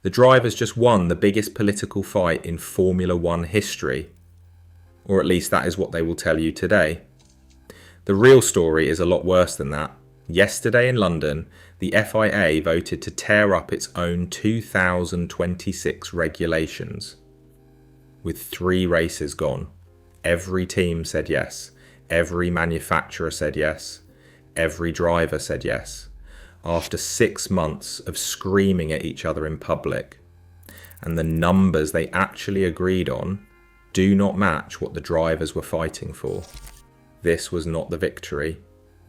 The drivers just won the biggest political fight in Formula One history. Or at least that is what they will tell you today. The real story is a lot worse than that. Yesterday in London, the FIA voted to tear up its own 2026 regulations. With 3 races gone, every team said yes, every manufacturer said yes, every driver said yes, after 6 months of screaming at each other in public. And the numbers they actually agreed on do not match what the drivers were fighting for. This was not the victory.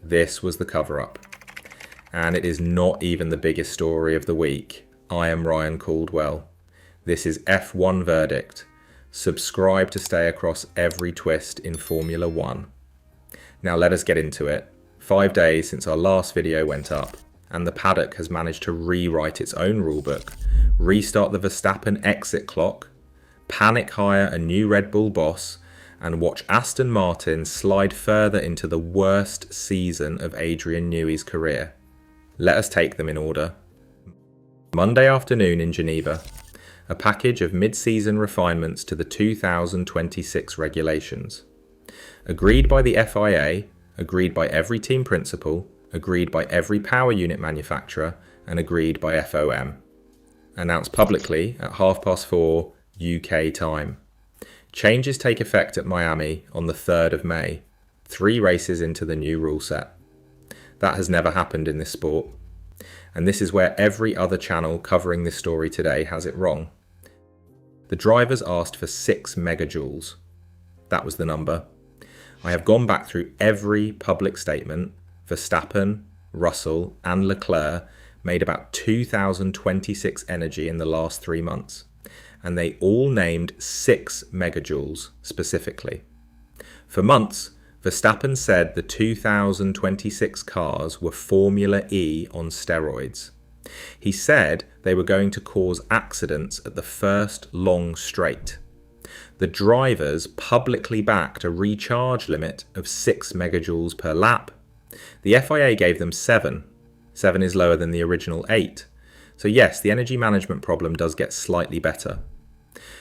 This was the cover-up. And it is not even the biggest story of the week. I am Ryan Caldwell. This is F1 Verdict. Subscribe to stay across every twist in Formula One. Now let us get into it. 5 days since our last video went up, and the paddock has managed to rewrite its own rulebook, restart the Verstappen exit clock, panic hire a new Red Bull boss, and watch Aston Martin slide further into the worst season of Adrian Newey's career. Let us take them in order. Monday afternoon in Geneva, a package of mid-season refinements to the 2026 regulations. Agreed by the FIA, agreed by every team principal, agreed by every power unit manufacturer, and agreed by FOM. Announced publicly at 4:30 UK time. Changes take effect at Miami on the 3rd of May, 3 races into the new rule set. That has never happened in this sport. And this is where every other channel covering this story today has it wrong. The drivers asked for 6 megajoules. That was the number. I have gone back through every public statement. Verstappen, Russell and Leclerc made about 2026 energy in the last 3 months. And they all named 6 megajoules specifically. For months, Verstappen said the 2026 cars were Formula E on steroids. He said they were going to cause accidents at the first long straight. The drivers publicly backed a recharge limit of 6 megajoules per lap. The FIA gave them 7. 7 is lower than the original 8. So yes, the energy management problem does get slightly better.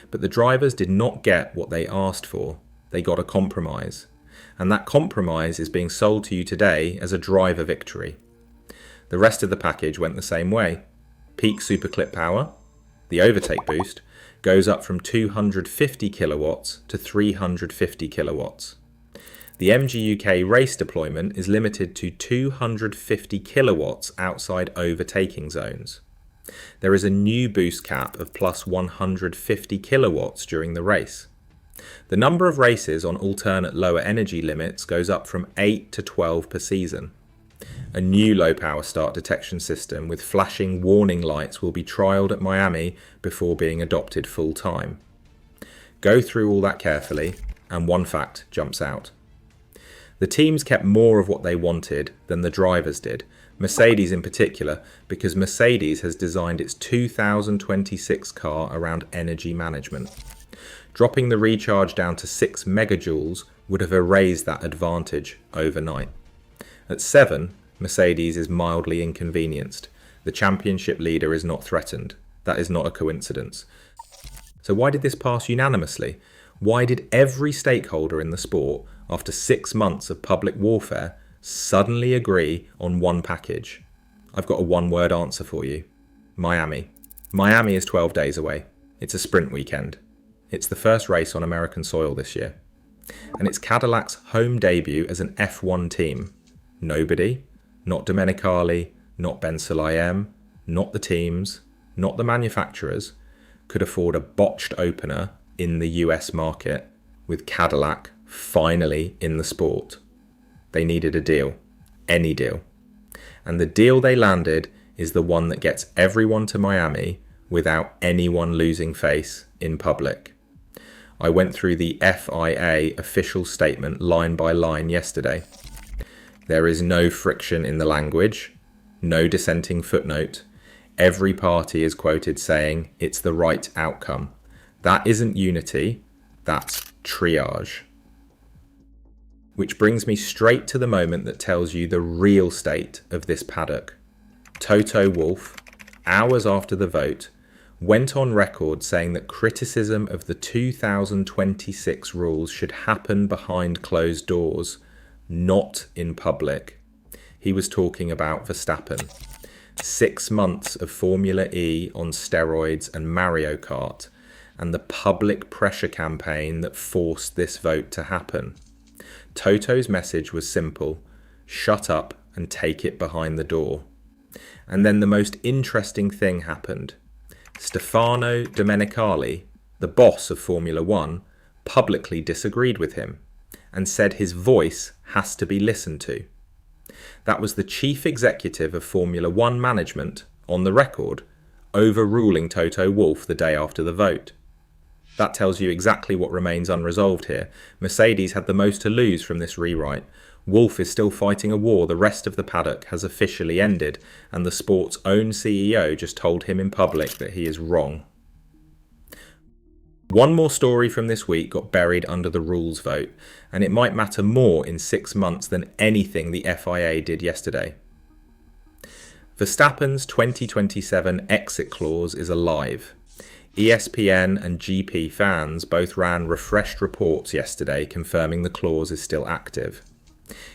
But the drivers did not get what they asked for. They got a compromise. And that compromise is being sold to you today as a driver victory. The rest of the package went the same way. Peak superclip power, the overtake boost, goes up from 250 kilowatts to 350 kilowatts. The MGU-K race deployment is limited to 250 kilowatts outside overtaking zones. There is a new boost cap of plus 150 kilowatts during the race. The number of races on alternate lower energy limits goes up from 8 to 12 per season. A new low power start detection system with flashing warning lights will be trialled at Miami before being adopted full time. Go through all that carefully, and one fact jumps out. The teams kept more of what they wanted than the drivers did, Mercedes in particular, because Mercedes has designed its 2026 car around energy management. Dropping the recharge down to 6 megajoules would have erased that advantage overnight. At 7, Mercedes is mildly inconvenienced. The championship leader is not threatened. That is not a coincidence. So why did this pass unanimously? Why did every stakeholder in the sport, after 6 months of public warfare, suddenly agree on one package? I've got a one-word answer for you. Miami. Miami is 12 days away. It's a sprint weekend. It's the first race on American soil this year. And it's Cadillac's home debut as an F1 team. Nobody, not Domenicali, not Ben Sulayem, not the teams, not the manufacturers, could afford a botched opener in the US market with Cadillac finally in the sport. They needed a deal, any deal. And the deal they landed is the one that gets everyone to Miami without anyone losing face in public. I went through the FIA official statement line by line yesterday. There is no friction in the language, no dissenting footnote. Every party is quoted saying it's the right outcome. That isn't unity, that's triage. Which brings me straight to the moment that tells you the real state of this paddock. Toto Wolff, hours after the vote, went on record saying that criticism of the 2026 rules should happen behind closed doors, not in public. He was talking about Verstappen. 6 months of Formula E on steroids and Mario Kart, and the public pressure campaign that forced this vote to happen. Toto's message was simple: shut up and take it behind the door. And then the most interesting thing happened. Stefano Domenicali, the boss of Formula One, publicly disagreed with him and said his voice has to be listened to. That was the chief executive of Formula One management, on the record, overruling Toto Wolff the day after the vote. That tells you exactly what remains unresolved here. Mercedes had the most to lose from this rewrite. Wolff is still fighting a war the rest of the paddock has officially ended, and the sport's own CEO just told him in public that he is wrong. One more story from this week got buried under the rules vote, and it might matter more in 6 months than anything the FIA did yesterday. Verstappen's 2027 exit clause is alive. ESPN and GP Fans both ran refreshed reports yesterday confirming the clause is still active.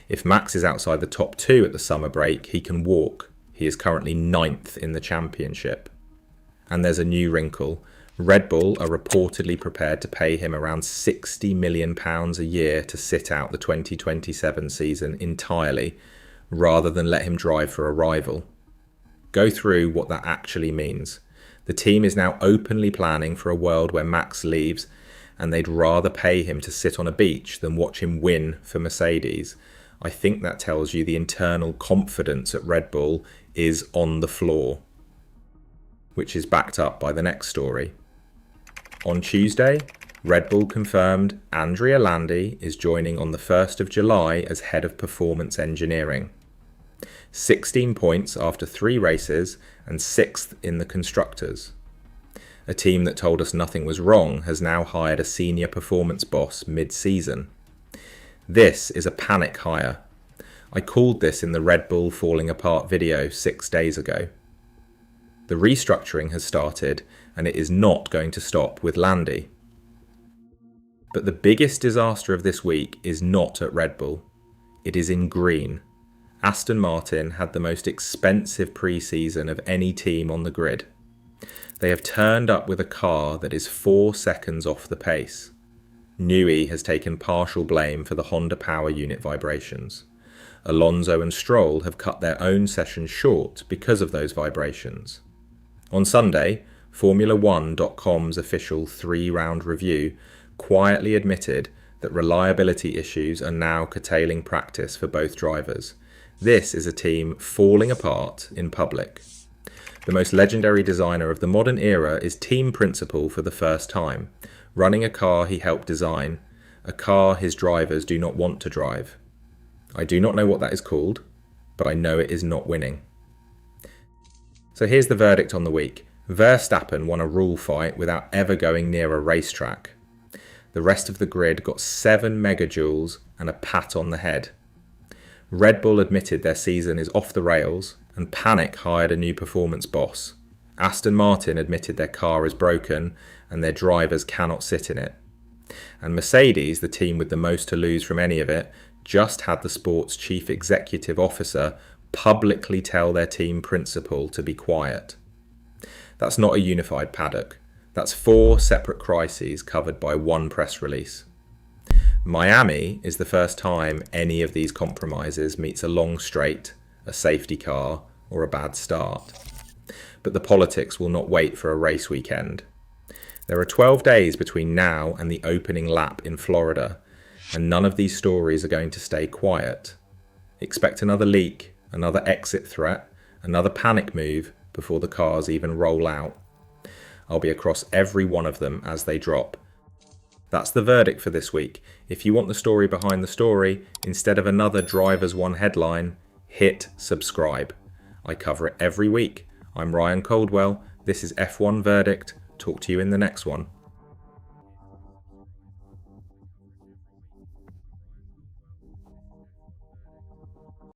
If Max is outside the top 2 at the summer break, he can walk. He is currently 9th in the championship. And there's a new wrinkle. Red Bull are reportedly prepared to pay him around £60 million a year to sit out the 2027 season entirely, rather than let him drive for a rival. Go through what that actually means. The team is now openly planning for a world where Max leaves, and they'd rather pay him to sit on a beach than watch him win for Mercedes. I think that tells you the internal confidence at Red Bull is on the floor, which is backed up by the next story. On Tuesday, Red Bull confirmed Andrea Landi is joining on the 1st of July as head of performance engineering. 16 points after 3 races and 6th in the constructors. A team that told us nothing was wrong has now hired a senior performance boss mid-season. This is a panic hire. I called this in the Red Bull falling apart video 6 days ago. The restructuring has started, and it is not going to stop with Landi. But the biggest disaster of this week is not at Red Bull. It is in green. Aston Martin had the most expensive pre-season of any team on the grid. They have turned up with a car that is 4 seconds off the pace. Newey has taken partial blame for the Honda power unit vibrations. Alonso and Stroll have cut their own session short because of those vibrations. On Sunday, Formula1.com's official 3-round review quietly admitted that reliability issues are now curtailing practice for both drivers. This is a team falling apart in public. The most legendary designer of the modern era is team principal for the first time, running a car he helped design, a car his drivers do not want to drive. I do not know what that is called, but I know it is not winning. So here's the verdict on the week. Verstappen won a rule fight without ever going near a racetrack. The rest of the grid got 7 megajoules and a pat on the head. Red Bull admitted their season is off the rails, and Panic hired a new performance boss. Aston Martin admitted their car is broken and their drivers cannot sit in it. And Mercedes, the team with the most to lose from any of it, just had the sport's chief executive officer publicly tell their team principal to be quiet. That's not a unified paddock. That's 4 separate crises covered by one press release. Miami is the first time any of these compromises meets a long straight, a safety car, or a bad start. But the politics will not wait for a race weekend. There are 12 days between now and the opening lap in Florida, and none of these stories are going to stay quiet. Expect another leak, another exit threat, another panic move before the cars even roll out. I'll be across every one of them as they drop. That's the verdict for this week. If you want the story behind the story, instead of another Drivers One headline, hit subscribe. I cover it every week. I'm Ryan Caldwell. This is F1 Verdict. Talk to you in the next one.